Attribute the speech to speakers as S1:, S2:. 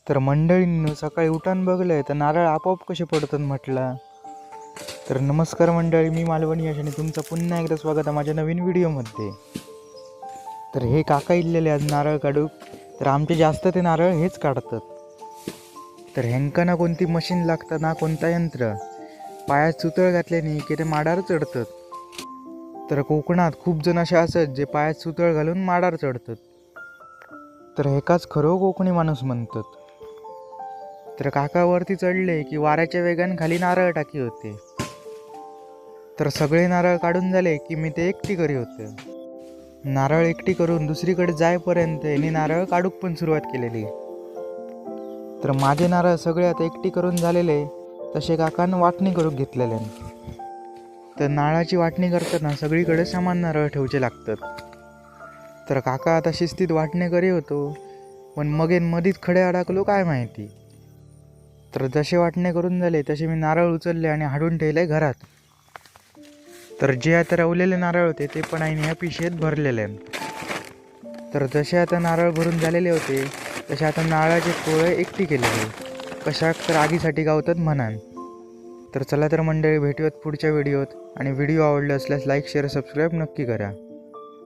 S1: तर मंडळींनी सकाळी उठान बघलंय तर नारळ आपोआप कसे पडतात म्हटलं. तर नमस्कार मंडळी, मी मालवणी यश आणि तुमचं पुन्हा एकदा स्वागत आहे माझ्या नवीन व्हिडिओमध्ये. तर हे काका इल्लेले आज नारळ काढू. तर आमचे जास्त ते नारळ हेच काढतात. तर ह्यांका ना कोणती मशीन लागतात ना कोणता यंत्र, पायात सुतळ घातल्याने की ते माडावर चढतात. तर कोकणात खूप जण असे असत जे पायात सुतळ घालून माडावर चढतात. तर हेकाच खरो कोकणी माणूस म्हणतात. तर काकावरती चढले की वाऱ्याच्या वेगाने खाली नारळ टाकी होते. तर सगळे नारळ काढून झाले की मी ते एकटी करी होते. नारळ एकटी करून दुसरीकडे जायपर्यंत यांनी नारळ काढूक पण सुरुवात केलेली. तर माझे नारळ सगळे आता एकटी करून झालेले, तसे काकानं वाटणी करून घेतलेले. तर नारळाची वाटणी करताना सगळीकडे समान नारळ ठेवचे लागतात. तर काका आता शिस्तीत वाटणे करी होतो, पण मगेन मधीच खडे अडकलो काय माहिती. तर जसे वाटणे करून झाले तसे मी नारळ उचलले आणि हाडून ठेवले घरात. तर जे आता रवलेले नारळ होते ते पण आईने ह्या पिशेत भरलेले. तर जसे आता नारळ भरून झालेले होते तसे आता नारळाचे पोळे एकटी केलेले, कशाक तर आगीसाठी गावतात म्हणान. तर चला तर मंडळी, भेटूयात पुढच्या व्हिडिओत. आणि व्हिडिओ आवडले असल्यास लाईक शेअर सबस्क्राईब नक्की करा.